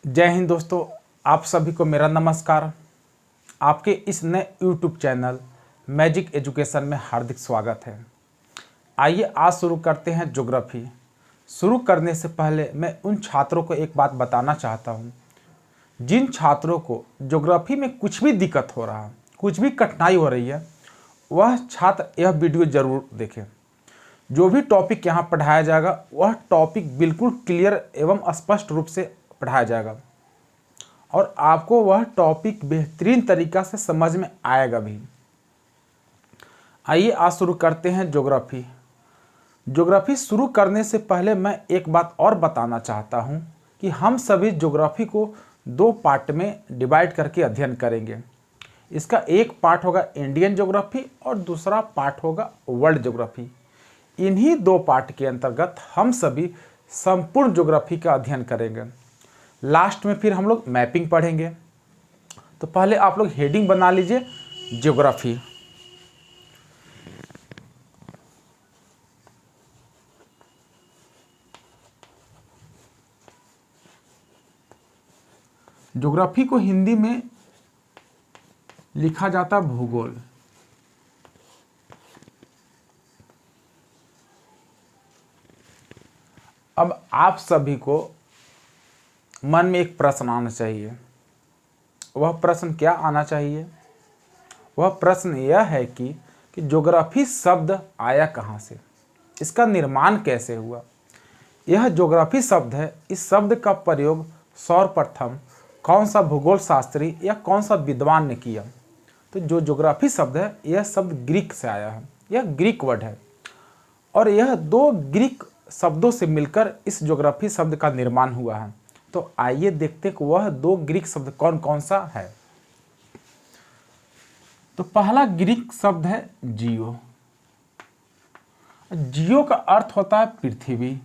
जय हिंद दोस्तों, आप सभी को मेरा नमस्कार। आपके इस नए YouTube चैनल मैजिक एजुकेशन में हार्दिक स्वागत है। आइए आज शुरू करते हैं ज्योग्राफी। शुरू करने से पहले मैं उन छात्रों को एक बात बताना चाहता हूं, जिन छात्रों को ज्योग्राफी में कुछ भी दिक्कत हो रहा है, कुछ भी कठिनाई हो रही है, वह छात्र यह वीडियो ज़रूर देखें। जो भी टॉपिक यहाँ पढ़ाया जाएगा वह टॉपिक बिल्कुल क्लियर एवं स्पष्ट रूप से पढ़ाया जाएगा और आपको वह टॉपिक बेहतरीन तरीका से समझ में आएगा भी। आइए आज शुरू करते हैं ज्योग्राफी। ज्योग्राफी शुरू करने से पहले मैं एक बात और बताना चाहता हूं कि हम सभी ज्योग्राफी को दो पार्ट में डिवाइड करके अध्ययन करेंगे। इसका एक पार्ट होगा इंडियन ज्योग्राफी और दूसरा पार्ट होगा वर्ल्ड ज्योग्राफी। इन्हीं दो पार्ट के अंतर्गत हम सभी संपूर्ण ज्योग्राफी का अध्ययन करेंगे। लास्ट में फिर हम लोग मैपिंग पढ़ेंगे। तो पहले आप लोग हेडिंग बना लीजिए, ज्योग्राफी। ज्योग्राफी को हिंदी में लिखा जाता भूगोल। अब आप सभी को मन में एक प्रश्न आना चाहिए। वह प्रश्न क्या आना चाहिए? वह प्रश्न यह है कि ज्योग्राफी शब्द आया कहाँ से, इसका निर्माण कैसे हुआ। यह ज्योग्राफी शब्द है, इस शब्द का प्रयोग सर्वप्रथम कौन सा भूगोल शास्त्री या कौन सा विद्वान ने किया। तो जो ज्योग्राफी शब्द है यह शब्द ग्रीक से आया है, यह ग्रीक वर्ड है और यह दो ग्रीक शब्दों से मिलकर इस ज्योग्राफी शब्द का निर्माण हुआ है। तो आइए देखते हैं कि वह दो ग्रीक शब्द कौन कौन सा है। तो पहला ग्रीक शब्द है जियो। जियो का अर्थ होता है पृथ्वी।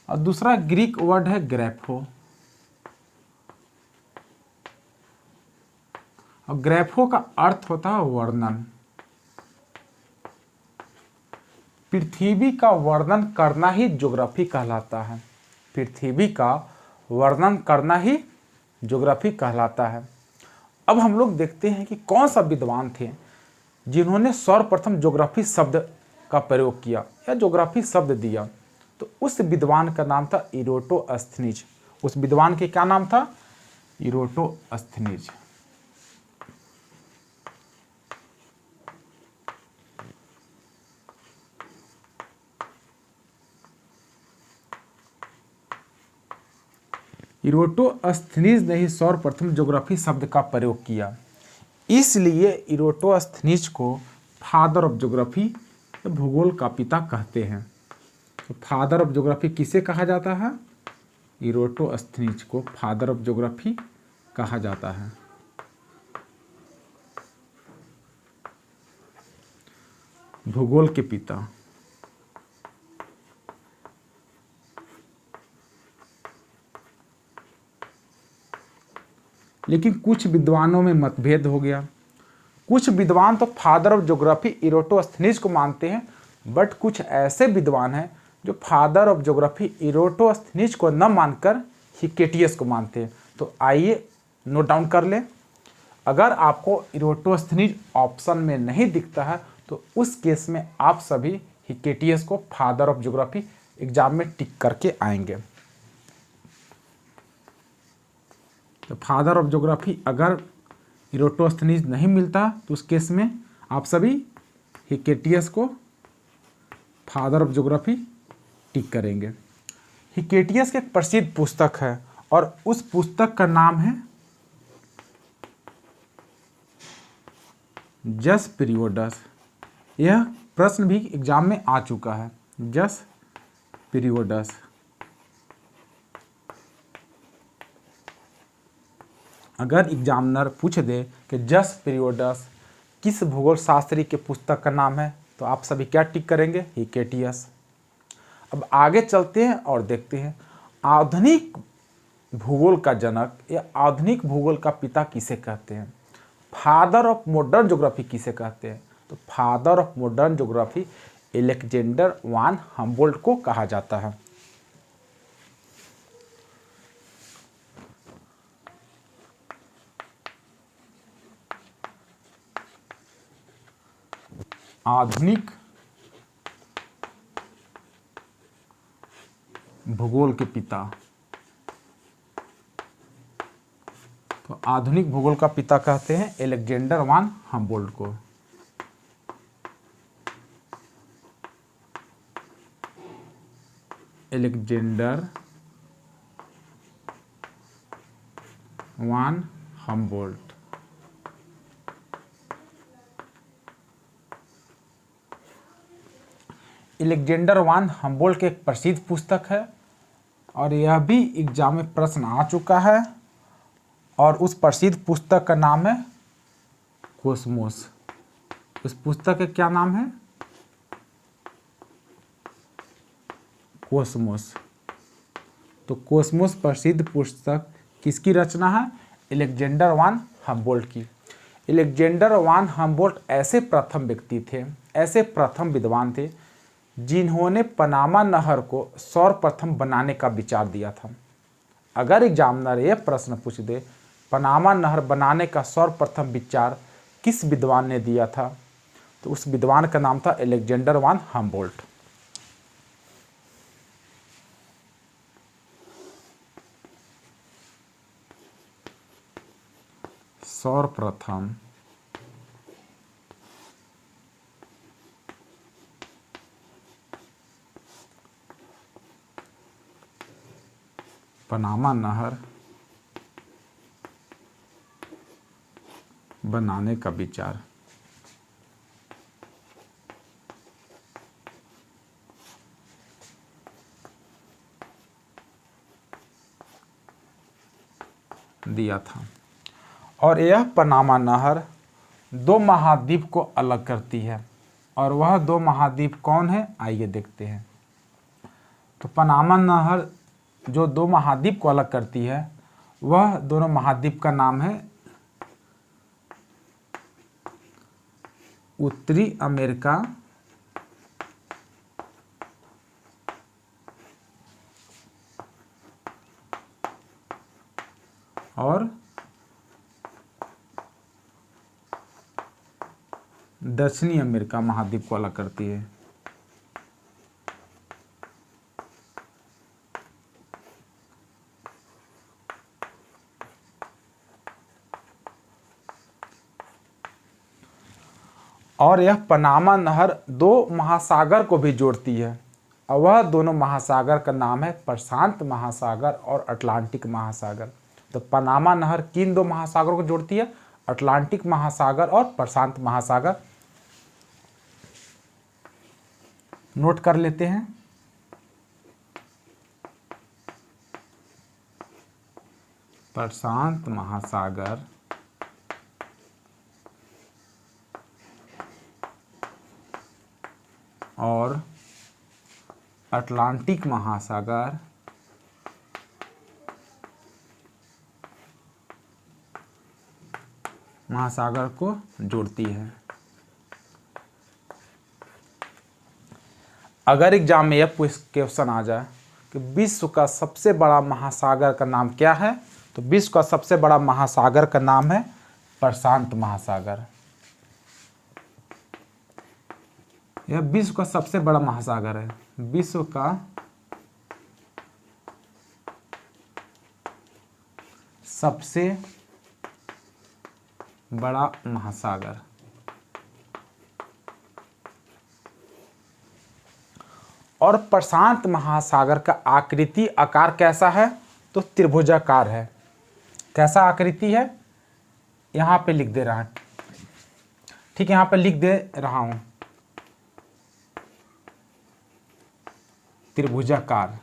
और दूसरा ग्रीक वर्ड है ग्रैफो। और ग्रैफो का अर्थ होता है वर्णन। पृथ्वी का वर्णन करना ही ज्योग्राफी कहलाता है। पृथ्वी का वर्णन करना ही ज्योग्राफी कहलाता है। अब हम लोग देखते हैं कि कौन सा विद्वान थे जिन्होंने सर्वप्रथम ज्योग्राफी शब्द का प्रयोग किया या ज्योग्राफी शब्द दिया। तो उस विद्वान का नाम था इरोटोस्थनीज। उस विद्वान के क्या नाम था? इरोटोस्थनीज। इरोटोस्थनीज ने ही सर्वप्रथम ज्योग्राफी शब्द का प्रयोग किया। इसलिए इरोटोस्थनीज को फादर ऑफ ज्योग्राफी, भूगोल का पिता कहते हैं। तो फादर ऑफ ज्योग्राफी किसे कहा जाता है? इरोटोस्थनीज को फादर ऑफ ज्योग्राफी कहा जाता है। भूगोल के पिता। लेकिन कुछ विद्वानों में मतभेद हो गया। कुछ विद्वान तो फादर ऑफ ज्योग्राफी इरोटोस्थनीज को मानते हैं, बट कुछ ऐसे विद्वान हैं जो फादर ऑफ ज्योग्राफी इरोटोस्थनीज को न मानकर हिकेटियस को मानते हैं। तो आइए नोट डाउन कर लें। अगर आपको इरोटोस्थनीज ऑप्शन में नहीं दिखता है तो उस केस में आप सभी हिकेटियस को फादर ऑफ ज्योग्राफी एग्जाम में टिक करके आएंगे। तो फादर ऑफ ज्योग्राफी अगर इरोटोस्थनीज नहीं मिलता तो उस केस में आप सभी हिकेटियस को फादर ऑफ ज्योग्राफी टिक करेंगे। हिकेटियस की एक प्रसिद्ध पुस्तक है और उस पुस्तक का नाम है जस पीरियोडस। यह प्रश्न भी एग्जाम में आ चुका है, जस पीरियोडस। अगर एग्जामिनर पूछ दे कि जस पीरियोडस किस भूगोल शास्त्री के पुस्तक का नाम है तो आप सभी क्या टिक करेंगे? हिकेटियस। अब आगे चलते हैं और देखते हैं आधुनिक भूगोल का जनक या आधुनिक भूगोल का पिता किसे कहते हैं, फादर ऑफ मॉडर्न ज्योग्राफी किसे कहते हैं। तो father of modern geography Alexander one Humboldt को कहा जाता है। आधुनिक भूगोल के पिता, तो आधुनिक भूगोल का पिता कहते हैं अलेक्जेंडर वान हम्बोल्ट को। अलेक्जेंडर वान हम्बोल्ट। अलेक्जेंडर वान हम्बोल्ट की एक प्रसिद्ध पुस्तक है और यह भी एग्जाम में प्रश्न आ चुका है और उस प्रसिद्ध पुस्तक का नाम है कोस्मोस। उस पुस्तक का क्या नाम है? कोस्मोस। तो कोस्मोस प्रसिद्ध पुस्तक किसकी रचना है? अलेक्जेंडर वान हम्बोल्ट की। अलेक्जेंडर वान हम्बोल्ट ऐसे प्रथम व्यक्ति थे, ऐसे प्रथम विद्वान थे जिन्होंने पनामा नहर को सर्वप्रथम बनाने का विचार दिया था। अगर एग्जामिनर ये प्रश्न पूछ दे पनामा नहर बनाने का सर्वप्रथम विचार किस विद्वान ने दिया था, तो उस विद्वान का नाम था अलेक्जेंडर वान हम्बोल्ट। सर्वप्रथम पनामा नहर बनाने का विचार दिया था। और यह पनामा नहर दो महाद्वीप को अलग करती है, और वह दो महाद्वीप कौन है आइए देखते हैं। तो पनामा नहर जो दो महाद्वीप को अलग करती है वह दोनों महाद्वीप का नाम है उत्तरी अमेरिका और दक्षिणी अमेरिका महाद्वीप को अलग करती है। और यह पनामा नहर दो महासागर को भी जोड़ती है, और वह दोनों महासागर का नाम है प्रशांत महासागर और अटलांटिक महासागर। तो पनामा नहर किन दो महासागरों को जोड़ती है? अटलांटिक महासागर और प्रशांत महासागर। नोट कर लेते हैं। प्रशांत महासागर और अटलांटिक महासागर को जोड़ती है। अगर एग्जाम में यह क्वेश्चन आ जाए कि विश्व का सबसे बड़ा महासागर का नाम क्या है, तो विश्व का सबसे बड़ा महासागर का नाम है प्रशांत महासागर। यह विश्व का सबसे बड़ा महासागर है, विश्व का सबसे बड़ा महासागर। और प्रशांत महासागर का आकृति आकार कैसा है? तो त्रिभुजाकार है। कैसा आकृति है? यहां पे लिख दे रहा है, ठीक है, यहां पे लिख दे रहा हूं, त्रिभुजाकार।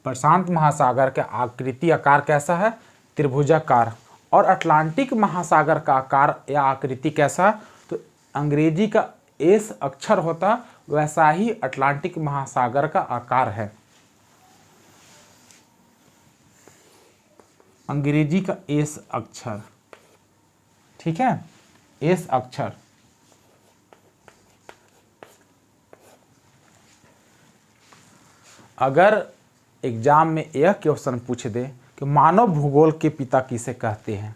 प्रशांत महासागर का आकृति आकार कैसा है? त्रिभुजाकार। और अटलांटिक महासागर का आकार या आकृति कैसा है? तो अंग्रेजी का एस अक्षर होता वैसा ही अटलांटिक महासागर का आकार है। अंग्रेजी का एस अक्षर, ठीक है, एस अक्षर। अगर एग्जाम में यह क्वेश्चन पूछ दे कि मानव भूगोल के पिता किसे कहते हैं,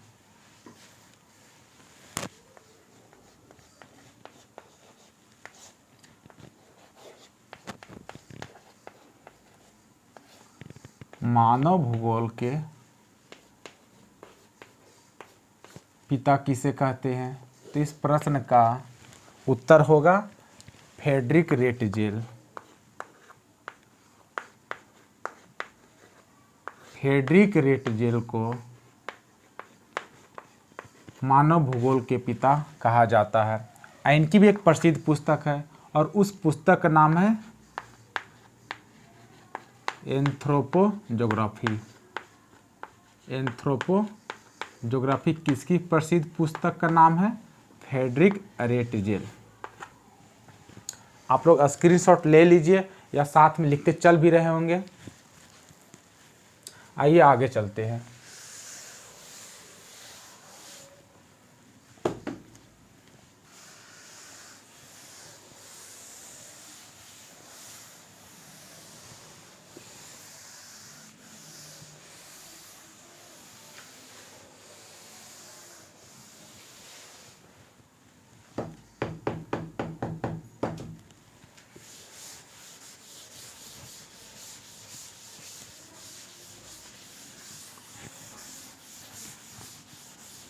मानव भूगोल के पिता किसे कहते हैं, तो इस प्रश्न का उत्तर होगा फ्रेडरिक रेटजेल। फ्रेडरिक रेटजेल को मानव भूगोल के पिता कहा जाता है। इनकी भी एक प्रसिद्ध पुस्तक है और उस पुस्तक का नाम है एंथ्रोपोज्योग्राफी। एंथ्रोपोज्योग्राफी किसकी प्रसिद्ध पुस्तक का नाम है, फ्रेडरिक रेटजेल। आप लोग स्क्रीनशॉट ले लीजिए या साथ में लिखते चल भी रहे होंगे। आइए आगे चलते हैं।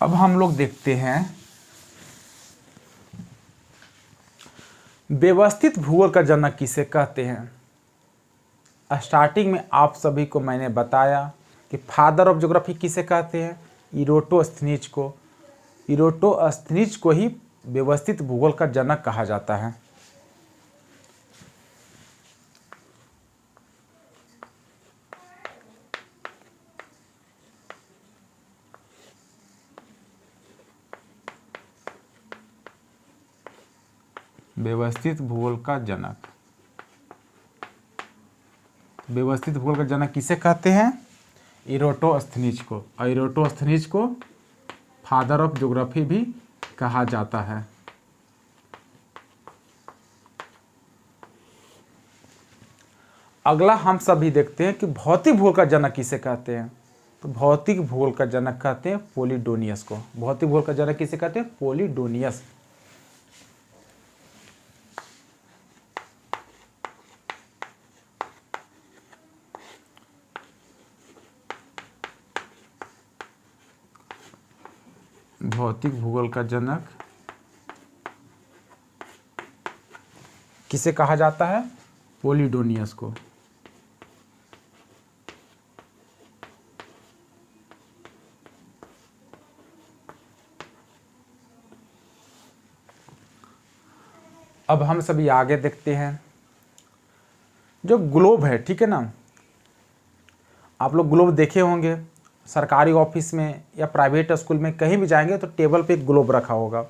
अब हम लोग देखते हैं व्यवस्थित भूगोल का जनक किसे कहते हैं। स्टार्टिंग में आप सभी को मैंने बताया कि फादर ऑफ ज्योग्राफी किसे कहते हैं, इरोटोस्थनीज को। इरोटोस्थनीज को ही व्यवस्थित भूगोल का जनक कहा जाता है। व्यवस्थित भूगोल का जनक, व्यवस्थित भूगोल का जनक किसे कहते हैं, इरोटोस्थनीज को। और इरोटोस्थनीज को फादर ऑफ ज्योग्राफी भी कहा जाता है। अगला हम सभी देखते हैं कि भौतिक भूगोल का जनक किसे कहते हैं। तो भौतिक भूगोल का जनक कहते हैं पोलिडोनियस को। भौतिक भूगोल का जनक किसे कहते हैं, पोलिडोनियस। भौतिक भूगोल का जनक किसे कहा जाता है, पोलिडोनियस को। अब हम सभी आगे देखते हैं जो ग्लोब है, ठीक है ना। आप लोग ग्लोब देखे होंगे, सरकारी ऑफिस में या प्राइवेट स्कूल में कहीं भी जाएंगे तो टेबल पे एक ग्लोब रखा होगा।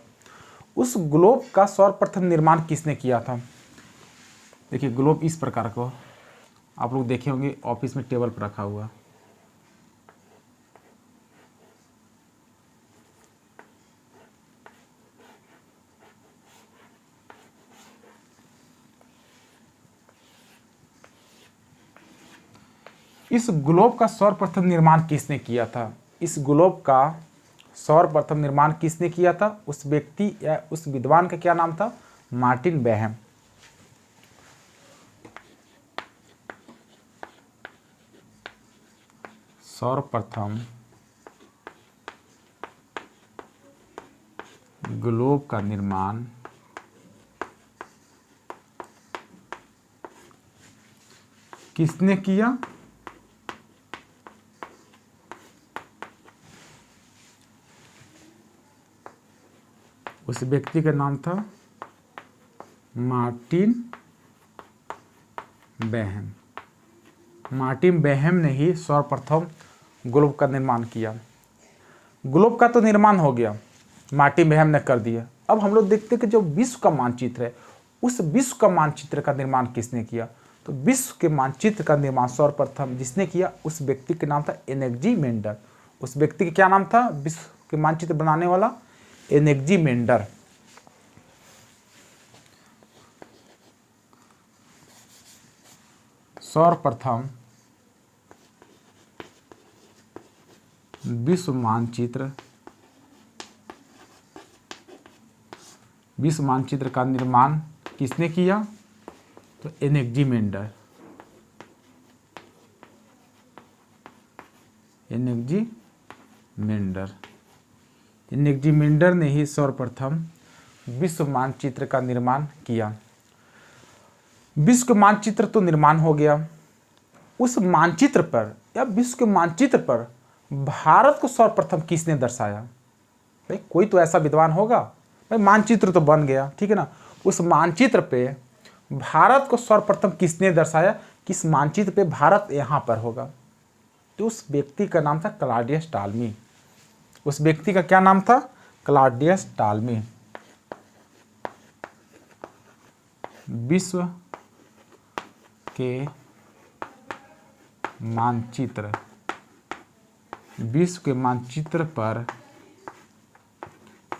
उस ग्लोब का सर्वप्रथम निर्माण किसने किया था। देखिए ग्लोब इस प्रकार को आप लोग देखे होंगे ऑफिस में टेबल पर रखा हुआ। इस ग्लोब का सर्वप्रथम निर्माण किसने किया था, इस ग्लोब का सर्वप्रथम निर्माण किसने किया था, उस व्यक्ति या उस विद्वान का क्या नाम था, मार्टिन बेहम। सर्वप्रथम ग्लोब का निर्माण किसने किया, उस व्यक्ति का नाम था मार्टिन बेहम। मार्टिन बेहम ने ही सर्वप्रथम ग्लोब का निर्माण किया। ग्लोब का तो निर्माण हो गया, मार्टिन बेहम ने कर दिया। अब हम लोग देखते हैं कि जो विश्व का मानचित्र है, उस विश्व का मानचित्र का निर्माण किसने किया। तो विश्व के मानचित्र का निर्माण सर्वप्रथम जिसने किया उस व्यक्ति के नाम था एनेक्जीमेंडर। उस व्यक्ति का क्या नाम था, विश्व के मानचित्र बनाने वाला, एनेक्जीमेंडर। सर्वप्रथम विश्व मानचित्र का निर्माण किसने किया? तो एनेक्जीमेंडर। एनेक्जीमेंडर ने ही सर्वप्रथम विश्व मानचित्र का निर्माण किया। विश्व मानचित्र तो निर्माण हो गया। उस मानचित्र पर या विश्व के मानचित्र पर भारत को सर्वप्रथम किसने दर्शाया? भाई कोई तो ऐसा विद्वान होगा। भाई मानचित्र तो बन गया, ठीक है ना। उस मानचित्र पे भारत को सर्वप्रथम किसने दर्शाया? किस मानचित्र पे भारत यहाँ पर होगा? तो उस व्यक्ति का नाम था क्लॉडियस टॉलमी। उस व्यक्ति का क्या नाम था? Claudius Ptolemy. विश्व के मानचित्र पर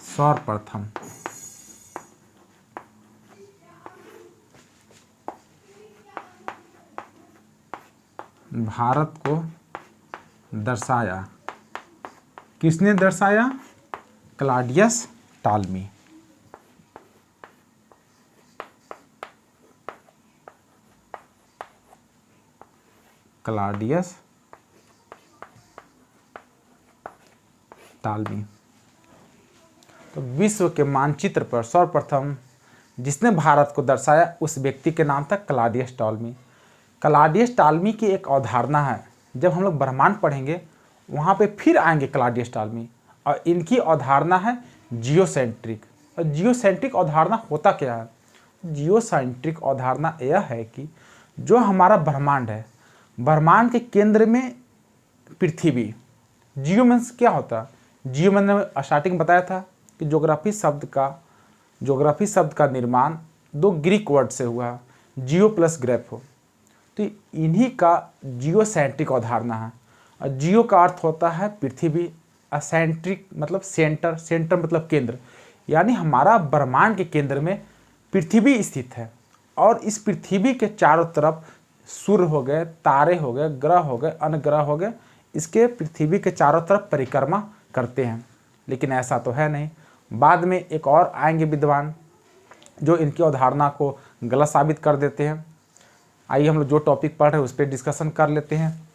सर्वप्रथम भारत को दर्शाया। किसने दर्शाया? Claudius Ptolemy. Claudius Ptolemy. तो विश्व के मानचित्र पर सर्वप्रथम जिसने भारत को दर्शाया उस व्यक्ति के नाम था क्लॉडियस टॉलमी। क्लॉडियस टॉलमी की एक अवधारणा है, जब हम लोग ब्रह्मांड पढ़ेंगे वहाँ पे फिर आएंगे क्लॉडियस टॉलमी, और इनकी अवधारणा है जियोसेंट्रिक। और जियोसेंट्रिक अवधारणा होता क्या है? जियोसेंट्रिक अवधारणा यह है कि जो हमारा ब्रह्मांड है, ब्रह्मांड के केंद्र में पृथ्वी। जियो मीन्स क्या होता है? जियो मैंने स्टार्टिंग में बताया था कि ज्योग्राफी शब्द का निर्माण दो ग्रीक वर्ड से हुआ, जियो प्लस ग्रेफो। तो इन्हीं का जियोसेंट्रिक अवधारणा है। और जियो का अर्थ होता है पृथ्वी, असेंट्रिक मतलब सेंटर, सेंटर मतलब केंद्र, यानी हमारा ब्रह्मांड के केंद्र में पृथ्वी स्थित है। और इस पृथ्वी के चारों तरफ सूर्य हो गए, तारे हो गए, ग्रह हो गए, अन्य ग्रह हो गए, इसके पृथ्वी के चारों तरफ परिक्रमा करते हैं। लेकिन ऐसा तो है नहीं। बाद में एक और आएंगे विद्वान जो इनकी अवधारणा को गलत साबित कर देते हैं। आइए हम लोग जो टॉपिक पढ़ रहे हैं उस पर डिस्कशन कर लेते हैं।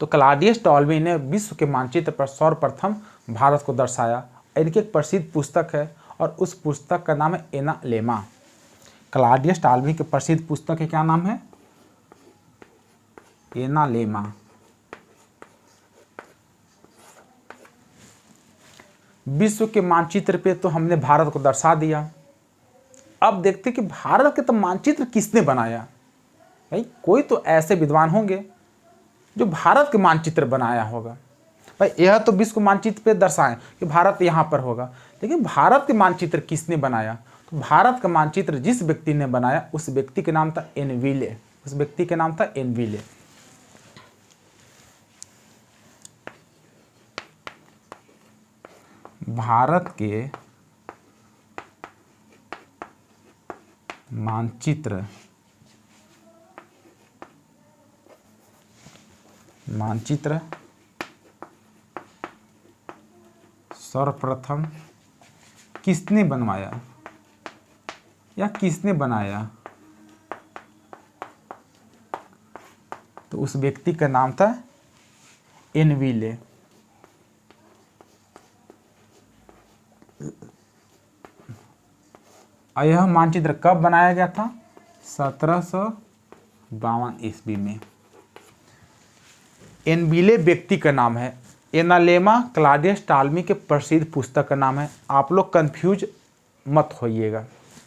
तो क्लॉडियस टॉलमी ने विश्व के मानचित्र पर सर्वप्रथम भारत को दर्शाया। इनकी एक प्रसिद्ध पुस्तक है और उस पुस्तक का नाम है एनालेमा। क्लॉडियस टॉलमी की प्रसिद्ध पुस्तक है, क्या नाम है? एनालेमा। विश्व के मानचित्र पे तो हमने भारत को दर्शा दिया। अब देखते कि भारत के तो मानचित्र किसने बनाया। भाई कोई तो ऐसे विद्वान होंगे जो भारत के मानचित्र बनाया होगा। भाई यह तो विश्व मानचित्र पे दर्शाएं कि भारत यहाँ पर होगा, लेकिन भारत के मानचित्र किसने बनाया? तो भारत का मानचित्र जिस व्यक्ति ने बनाया उस व्यक्ति के नाम था एनविले। उस व्यक्ति के नाम था एनविले। भारत के मानचित्र सर्वप्रथम किसने बनवाया या किसने बनाया? तो उस व्यक्ति का नाम था एनविले। यह मानचित्र कब बनाया गया था? 1752 ईस्वी में। एनविले व्यक्ति का नाम है। एनालेमा क्लॉडियस टॉलमी के प्रसिद्ध पुस्तक का नाम है। आप लोग कंफ्यूज मत होइएगा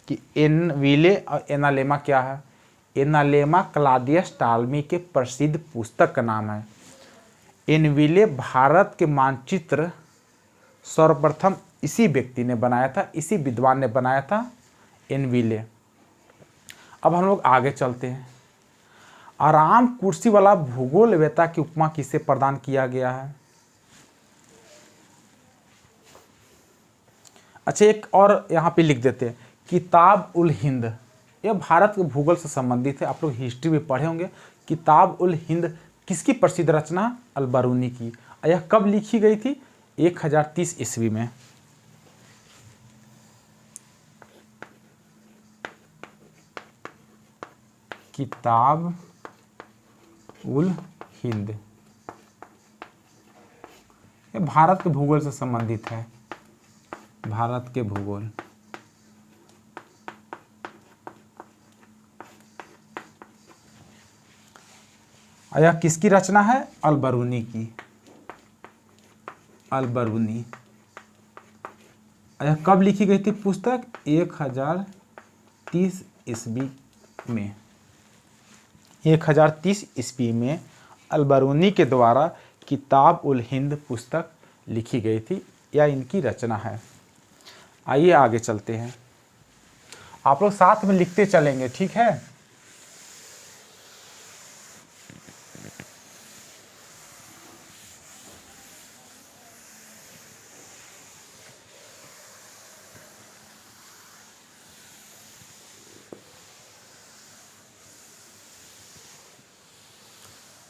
कि एनविले और एनालेमा क्या है। एनालेमा क्लॉडियस टॉलमी के प्रसिद्ध पुस्तक का नाम है। एनविले भारत के मानचित्र सर्वप्रथम इसी व्यक्ति ने बनाया था, इसी विद्वान ने बनाया था, एनविले। अब हम लोग आगे चलते हैं। आराम कुर्सी वाला भूगोलवेत्ता की उपमा किसे प्रदान किया गया है? अच्छा एक और यहाँ पे लिख देते हैं, किताब उल हिंद। यह भारत के भूगोल से संबंधित है। आप लोग हिस्ट्री में पढ़े होंगे। किताब उल हिंद किसकी प्रसिद्ध रचना? अल-बरूनी की। यह कब लिखी गई थी? 1030 ईस्वी में। किताब उल हिंद ये भारत के भूगोल से संबंधित है। भारत के भूगोल। यह किसकी रचना है? अल-बरूनी की। अल-बरूनी। यह कब लिखी गई थी पुस्तक? 1030 ईस्वी में। 1030 ईस्वी में अल-बरूनी के द्वारा किताब उल हिंद पुस्तक लिखी गई थी। यह इनकी रचना है। आइए आगे चलते हैं। आप लोग साथ में लिखते चलेंगे, ठीक है?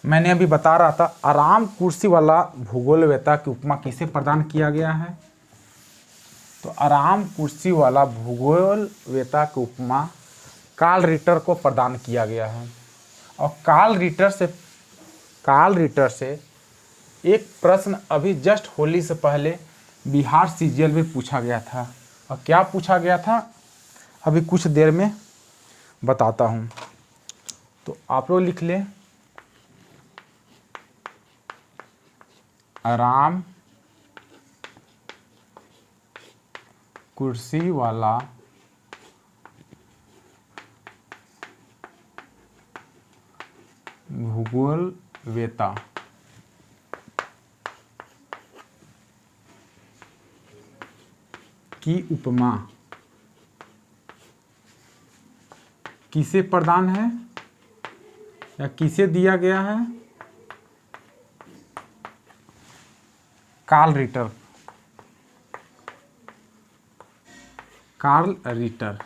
मैंने अभी बता रहा था आराम कुर्सी वाला भूगोलवेता की उपमा किसे प्रदान किया गया है? तो आराम कुर्सी वाला भूगोलवेता की उपमा कार्ल रिटर को प्रदान किया गया है। और कार्ल रिटर से एक प्रश्न अभी जस्ट होली से पहले बिहार सीजीएल में पूछा गया था। और क्या पूछा गया था अभी कुछ देर में बताता हूँ। तो आप लोग लिख लें, आराम कुर्सी वाला भूगोलवेता की उपमा किसे प्रदान है या किसे दिया गया है? Karl Ritter. कार्ल रिटर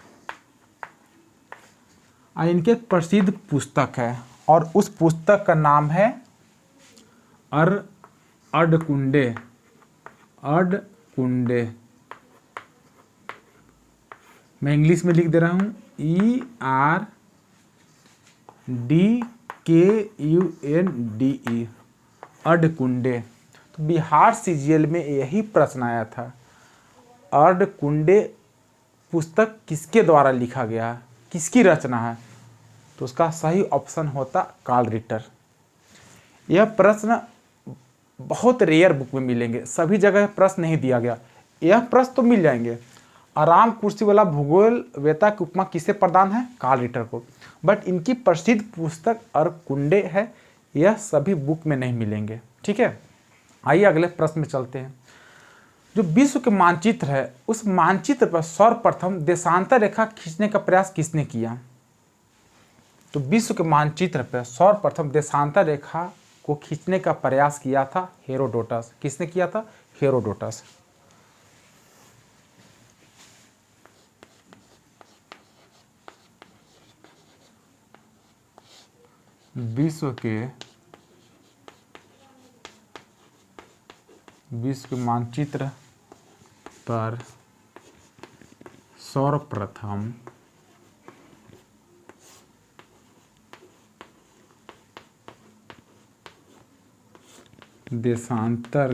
इनके प्रसिद्ध पुस्तक है और उस पुस्तक का नाम है अरकुंडे। अरकुंडे मैं इंग्लिश में लिख दे रहा हूँ, ERDKUNDE, अरकुंडे। तो बिहार सीजीएल में यही प्रश्न आया था, अरकुंडे पुस्तक किसके द्वारा लिखा गया, किसकी रचना है? तो उसका सही ऑप्शन होता कार्ल रिटर। यह प्रश्न बहुत रेयर बुक में मिलेंगे, सभी जगह प्रश्न नहीं दिया गया। यह प्रश्न तो मिल जाएंगे। आराम कुर्सी वाला भूगोलवेता की उपमा किसे प्रदान है? कार्ल रिटर को। बट इनकी प्रसिद्ध पुस्तक अरकुंडे है, यह सभी बुक में नहीं मिलेंगे। ठीक है, आइए अगले प्रश्न में चलते हैं। जो विश्व के मानचित्र है, उस मानचित्र पर सर्वप्रथम देशांतर रेखा खींचने का प्रयास किसने किया? तो विश्व के मानचित्र पर सर्वप्रथम देशांतर रेखा को खींचने का प्रयास किया था हेरोडोटस। किसने किया था? हेरोडोटस। विश्व के मानचित्र पर सर्वप्रथम देशांतर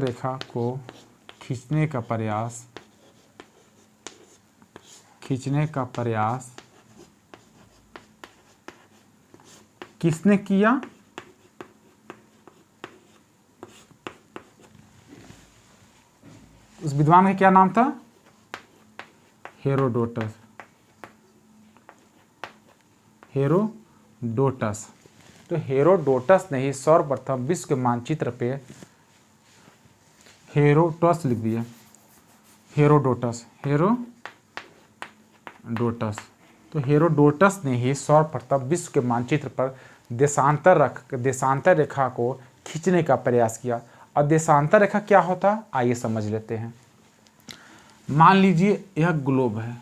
रेखा को खींचने का प्रयास किसने किया? उस विद्वान का क्या नाम था? हेरोडोटस। हेरोडोटस। तो हेरोडोटस ने ही सर्वप्रथम विश्व के मानचित्र पे हेरोडोटस लिख दिया। हेरोडोटस। तो हेरोडोटस ने ही सर्वप्रथम विश्व के मानचित्र पर देशांतर रेखा को खींचने का प्रयास किया। और देशांतर रेखा क्या होता है, आइए समझ लेते हैं। मान लीजिए यह ग्लोब है।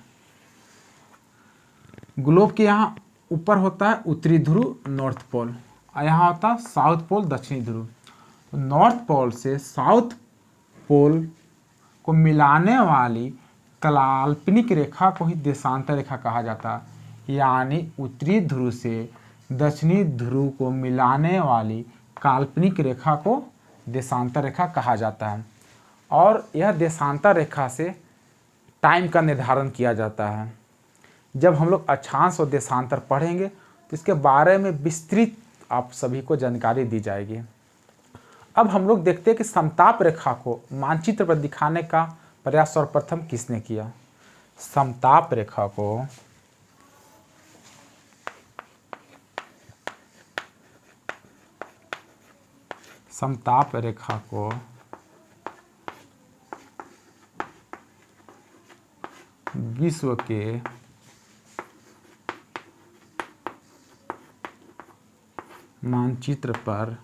ग्लोब के यहाँ ऊपर होता है उत्तरी ध्रुव नॉर्थ पोल, और यहाँ होता है साउथ पोल दक्षिणी ध्रुव। नॉर्थ पोल से साउथ पोल को मिलाने वाली काल्पनिक रेखा को ही देशांतर रेखा कहा जाता है। यानी उत्तरी ध्रुव से दक्षिणी ध्रुव को मिलाने वाली काल्पनिक रेखा को देशांतर रेखा कहा जाता है। और यह देशांतर रेखा से टाइम का निर्धारण किया जाता है। जब हम लोग अक्षांश और देशांतर पढ़ेंगे तो इसके बारे में विस्तृत आप सभी को जानकारी दी जाएगी। अब हम लोग देखते हैं कि समताप रेखा को मानचित्र पर दिखाने का प्रयास सर्वप्रथम किसने किया। समताप रेखा को विश्व के मानचित्र पर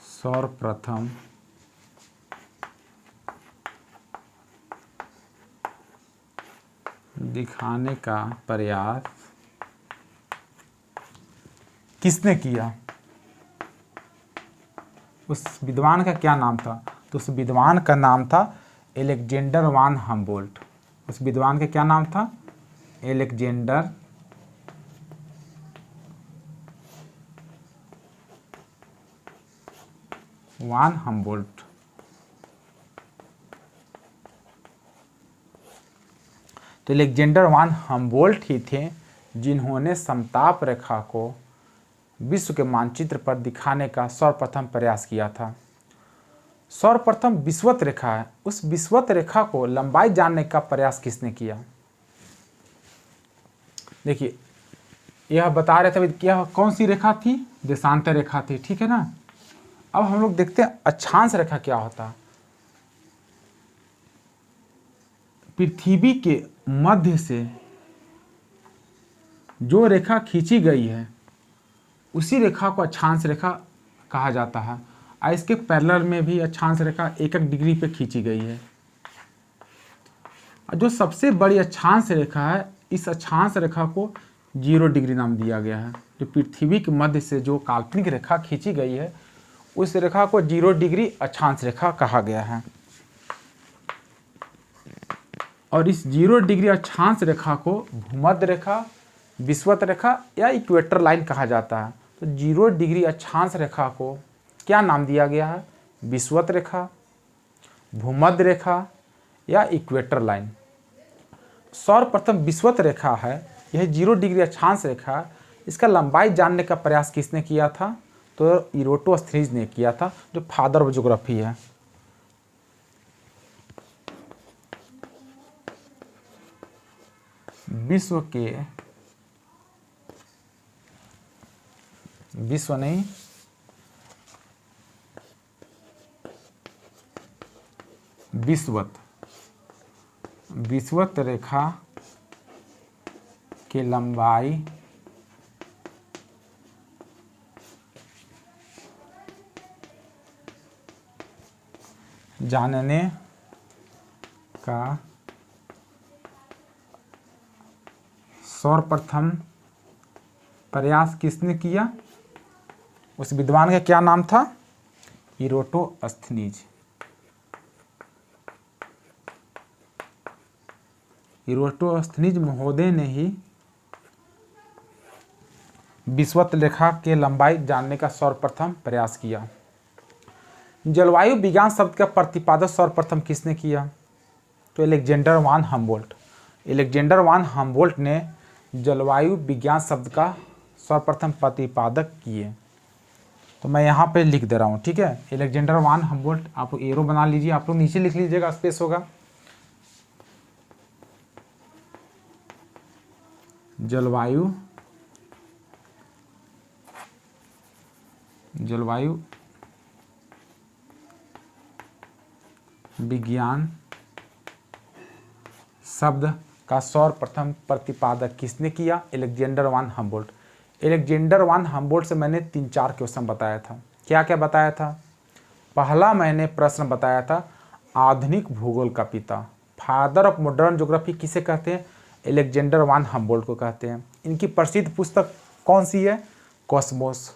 सर्वप्रथम दिखाने का प्रयास किसने किया। उस विद्वान का क्या नाम था? तो उस विद्वान का नाम था अलेक्जेंडर वान हम्बोल्ट। उस विद्वान का क्या नाम था? अलेक्जेंडर वान हम्बोल्ट। तो अलेक्जेंडर वान हम्बोल्ट ही थे जिन्होंने समताप रेखा को विश्व के मानचित्र पर दिखाने का सर्वप्रथम प्रयास किया था। सर्वप्रथम विषुवत रेखा है, उस विषुवत रेखा को लंबाई जानने का प्रयास किसने किया? देखिए यह बता रहे थे कि यह कौन सी रेखा थी? देशांतर रेखा थी, ठीक है ना। अब हम लोग देखते हैं अक्षांश रेखा क्या होता है। पृथ्वी के मध्य से जो रेखा खींची गई है उसी रेखा को अक्षांश रेखा कहा जाता है। और इसके पैरेलल में भी अक्षांश रेखा 1-1 डिग्री पे खींची गई है। और जो सबसे बड़ी अक्षांश रेखा है, इस अक्षांश रेखा को 0 डिग्री नाम दिया गया है। जो पृथ्वी के मध्य से जो काल्पनिक रेखा खींची गई है उस रेखा को 0 डिग्री अक्षांश रेखा कहा गया है। और इस 0 डिग्री अक्षांश रेखा को भूमध्य रेखा, विषुवत रेखा या इक्वेटर लाइन कहा जाता है। तो 0 डिग्री अक्षांश रेखा को क्या नाम दिया गया है? विषुवत रेखा, भूमध्य रेखा या इक्वेटर लाइन। सर्वप्रथम विषुवत रेखा है, यह 0 डिग्री अक्षांश रेखा। इसका लंबाई जानने का प्रयास किसने किया था? तो इरोटोस्थनीज ने किया था, जो फादर ऑफ ज्योग्राफी है। विषुवत रेखा के लंबाई जानने का सर्वप्रथम प्रयास किसने किया? उस विद्वान का क्या नाम था? इरोटोस्थनीज। इरोटोस्थनीज महोदय ने ही विषुवत रेखा के लंबाई जानने का सर्वप्रथम प्रयास किया। जलवायु विज्ञान शब्द का प्रतिपादन सर्वप्रथम किसने किया? तो अलेक्जेंडर वान हम्बोल्ट। अलेक्जेंडर वान हम्बोल्ट ने जलवायु विज्ञान शब्द का सर्वप्रथम प्रतिपादक किए। तो मैं यहाँ पे लिख दे रहा हूँ, ठीक है। अलेक्जेंडर वान हम्बोल्ट, आप एरो बना लीजिए, आप लोग नीचे लिख लीजिएगा, स्पेस होगा। जलवायु विज्ञान शब्द का सर्वप्रथम प्रतिपादक किसने किया? अलेक्जेंडर वान हम्बोल्ट। अलेक्जेंडर वान हम्बोल्ट से मैंने 3-4 क्वेश्चन बताया था। क्या क्या बताया था? पहला मैंने प्रश्न बताया था आधुनिक भूगोल का पिता, फादर ऑफ मॉडर्न ज्योग्राफी किसे कहते हैं? अलेक्जेंडर वान हम्बोल्ट को कहते हैं। इनकी प्रसिद्ध पुस्तक कौन सी है? कॉस्मोस।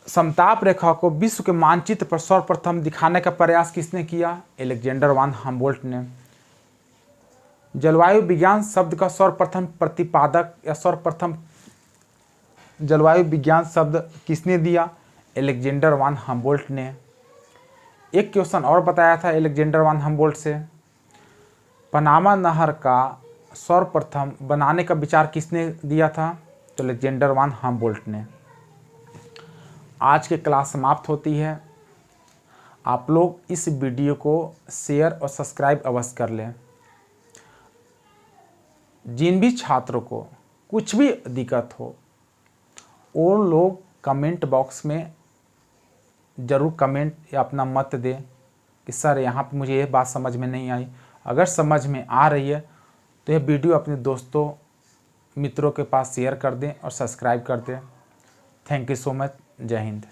समताप रेखा को विश्व के मानचित्र पर सर्वप्रथम दिखाने का प्रयास किसने किया? अलेक्जेंडर वान हम्बोल्ट ने। जलवायु विज्ञान शब्द का सर्वप्रथम प्रतिपादक या सर्वप्रथम जलवायु विज्ञान शब्द किसने दिया? अलेक्जेंडर वान हम्बोल्ट ने। एक क्वेश्चन और बताया था अलेक्जेंडर वान हम्बोल्ट से, पनामा नहर का सर्वप्रथम बनाने का विचार किसने दिया था? तो अलेक्जेंडर वान हम्बोल्ट ने। आज की क्लास समाप्त होती है। आप लोग इस वीडियो को शेयर और सब्सक्राइब अवश्य कर लें। जिन भी छात्रों को कुछ भी दिक्कत हो वो लोग कमेंट बॉक्स में ज़रूर कमेंट या अपना मत दें कि सर यहाँ पे मुझे ये बात समझ में नहीं आई। अगर समझ में आ रही है तो यह वीडियो अपने दोस्तों मित्रों के पास शेयर कर दें और सब्सक्राइब कर दें। Thank you so much. जय हिंद।